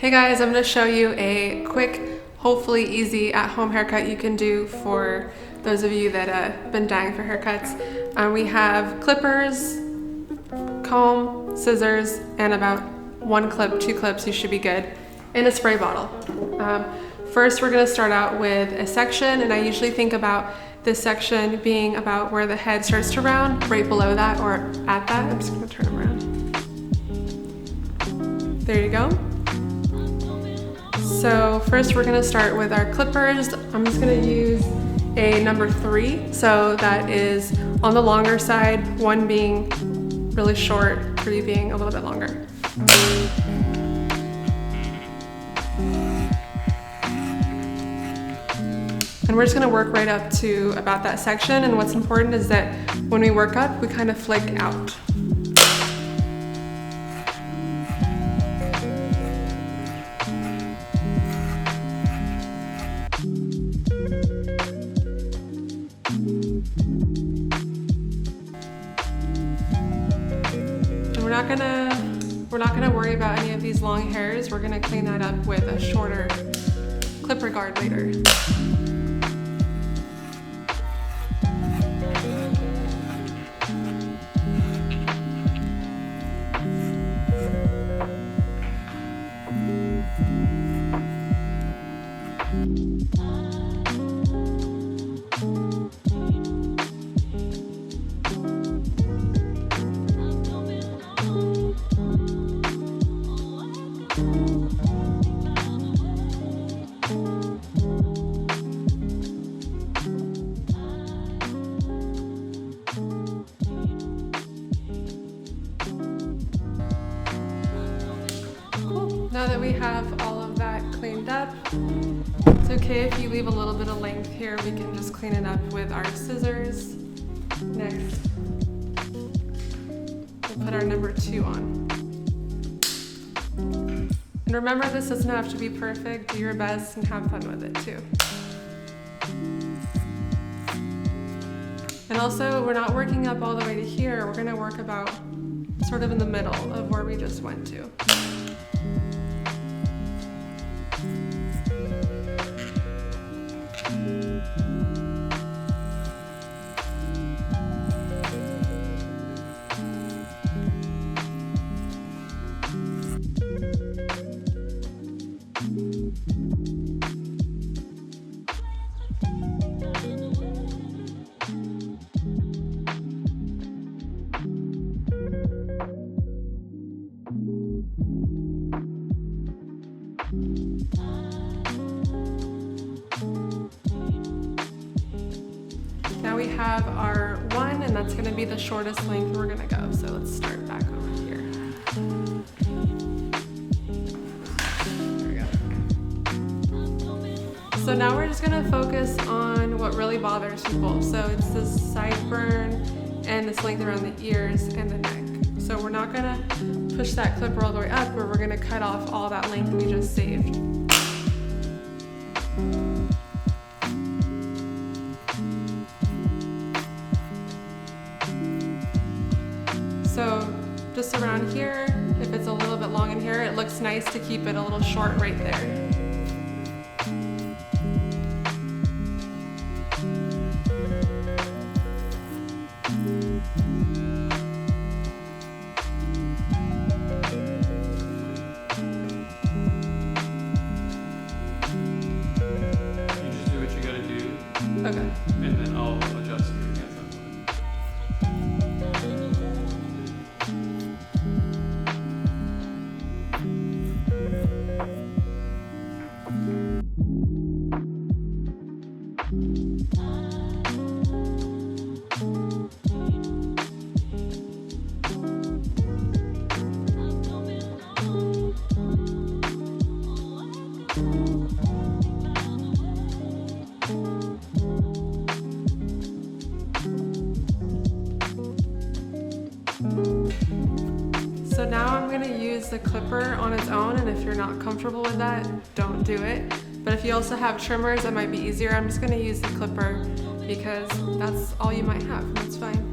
Hey guys, I'm going to show you a quick, hopefully easy at-home haircut you can do for those of you that have been dying for haircuts. We have clippers, comb, scissors, and about 1 clip, 2 clips, you should be good, and a spray bottle. First, we're going to start out with a section, and I usually think about this section being about where the head starts to round, right below that or at that. I'm just going to turn them around. There you go. So first we're going to start with our clippers. I'm just going to use a number 3. So that is on the longer side, 1 being really short, 3 being a little bit longer. And we're just going to work right up to about that section. And what's important is that when we work up, we kind of flake out. We're not gonna worry about any of these long hairs. We're gonna clean that up with a shorter clipper guard later. Now that we have all of that cleaned up, it's okay if you leave a little bit of length here. We can just clean it up with our scissors. Next, we'll put our number 2 on. And remember, this doesn't have to be perfect. Do your best and have fun with it too. And also, we're not working up all the way to here. We're gonna work about sort of in the middle of where we just went to. Now we have our 1, and that's going to be the shortest length we're going to go. So let's start back over here. There we go. So now we're just going to focus on what really bothers people. So it's this sideburn and this length around the ears and the neck. So we're not going to push that clipper all the way up, but we're going to cut off all that length we just saved. So just around here, if it's a little bit long in here, it looks nice to keep it a little short right there. You just do what you gotta do. Okay. And then I'll adjust it again. So now I'm going to use the clipper on its own, and if you're not comfortable with that, don't do it. But if you also have trimmers, that might be easier. I'm just going to use the clipper because that's all you might have, and that's fine.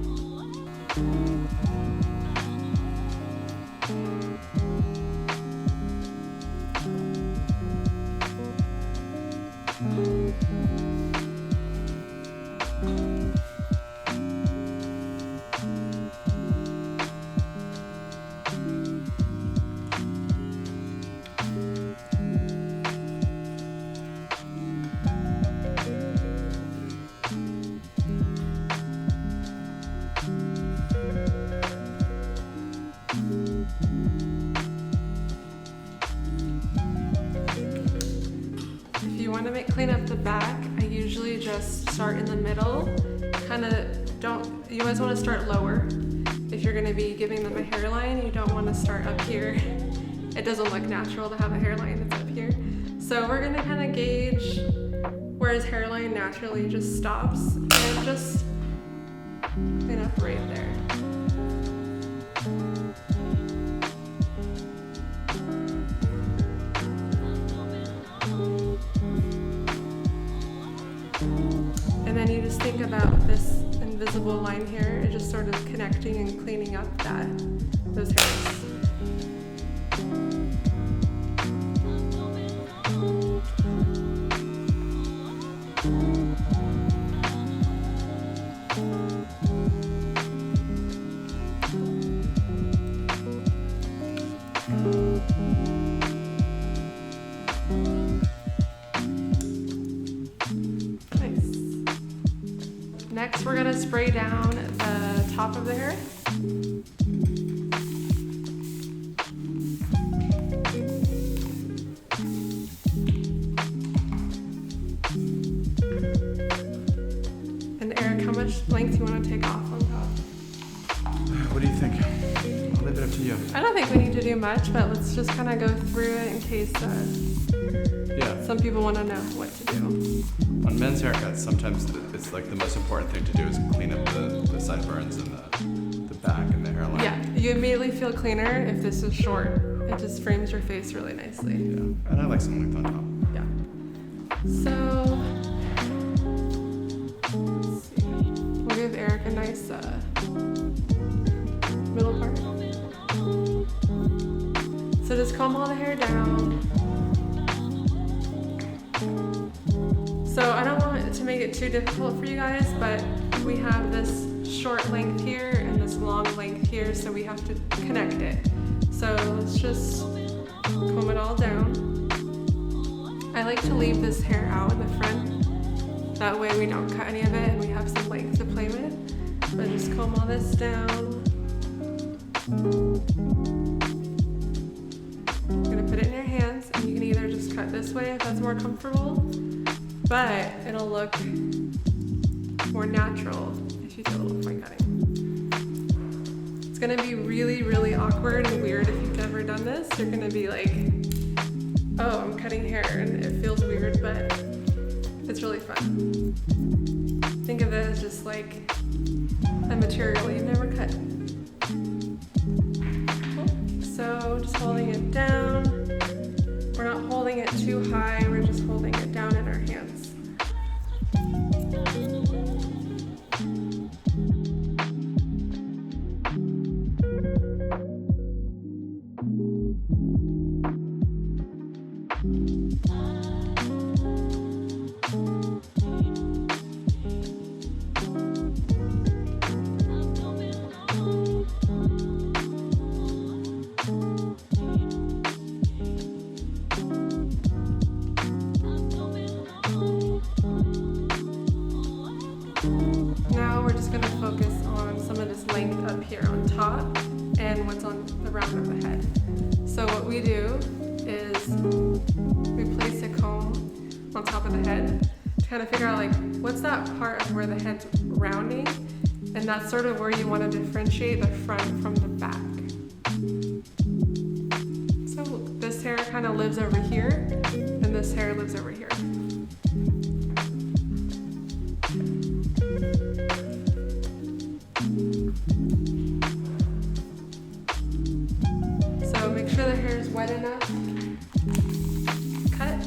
you want to clean up the back, I usually just start in the middle. You always want to start lower. If you're going to be giving them a hairline, you don't want to start up here. It doesn't look natural to have a hairline that's up here. So we're going to kind of gauge where his hairline naturally just stops and just clean up right there. And then you just think about this invisible line here, it's just sort of connecting and cleaning up those hairs. Next, we're gonna spray down the top of the hair. And Eric, how much length do you want to take off on top? What do you think? I'll leave it up to you. I don't think we need to do much, but let's just kind of go through it in case Yeah. some people want to know what to do. On men's haircuts, sometimes it's like the most important thing to do is clean up the sideburns and the back and the hairline. Yeah, you immediately feel cleaner if this is short. It just frames your face really nicely. Yeah. And I like some length on top. Yeah. So, let's see. We'll give Eric a nice middle part. So just comb all the hair down. So I don't want it to make it too difficult for you guys, but we have this short length here and this long length here, so we have to connect it. So let's just comb it all down. I like to leave this hair out in the front. That way we don't cut any of it and we have some length to play with. But just comb all this down. You're gonna put it in your hands and you can either just cut this way if that's more comfortable, but it'll look more natural if you do a little point cutting. It's gonna be really, really awkward and weird if you've never done this. You're gonna be like, oh, I'm cutting hair and it feels weird, but it's really fun. Think of it as just like a material you've never cut. So just holding it down. We're not holding it too high, we're just holding it down in our hands. Now we're just going to focus on some of this length up here on top and what's on the round of the head. So what we do is we place a comb on top of the head to kind of figure out like what's that part of where the head's rounding, and that's sort of where you want to differentiate the front from the back. So this hair kind of lives over here and this hair lives over here. So make sure the hair is wet enough. Cut.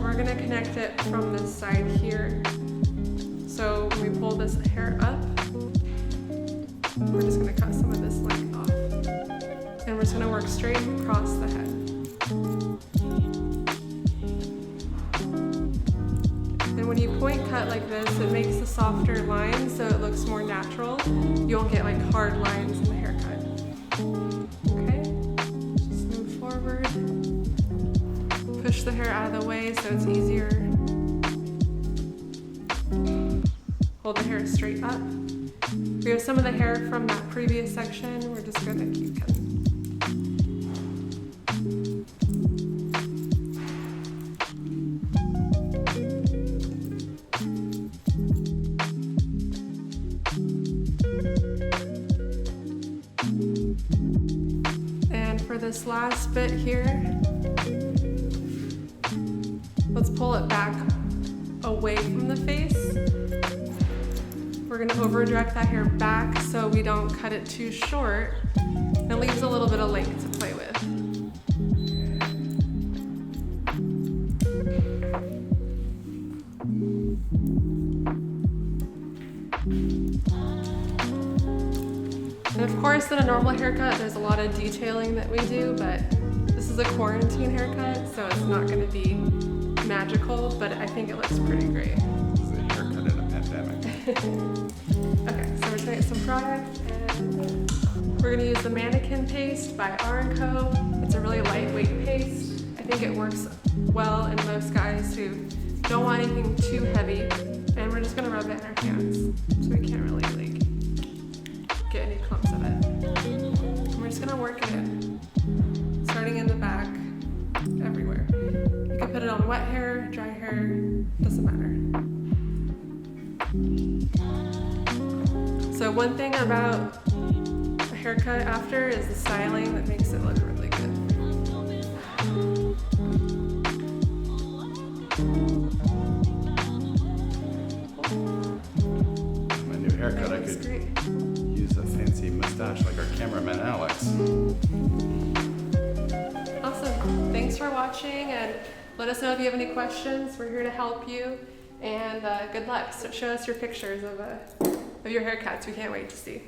We're gonna connect it from this side here. So when we pull this hair up, we're just gonna cut some of this length off. And we're just gonna work straight across the head. cut like this, it makes a softer line so it looks more natural. You won't get like hard lines in the haircut. Okay, just move forward. Push the hair out of the way so it's easier. Hold the hair straight up. We have some of the hair from that previous section. We're just gonna keep cutting. And for this last bit here, let's pull it back away from the face. We're gonna over direct that hair back so we don't cut it too short. It leaves a little bit of length to play with. And of course, in a normal haircut, there's a lot of detailing that we do, but this is a quarantine haircut, so it's not gonna be magical, but I think it looks pretty great. This is a haircut in a pandemic. Okay, so we're gonna get some product and we're gonna use the Mannequin Paste by R&Co. It's a really lightweight paste. I think it works well in most guys who don't want anything too heavy. And we're just gonna rub it in our hands so we can't really like get any clumps of it. And we're just gonna work it in, starting in the back, everywhere. You can put it on wet hair, dry hair, doesn't matter. So one thing about a haircut after is the styling that makes it look really good. My new haircut, I Looks could great. use a fancy mustache like our cameraman Alex. Awesome. Thanks for watching, and let us know if you have any questions. We're here to help you, and good luck. So show us your pictures of your haircuts. We can't wait to see.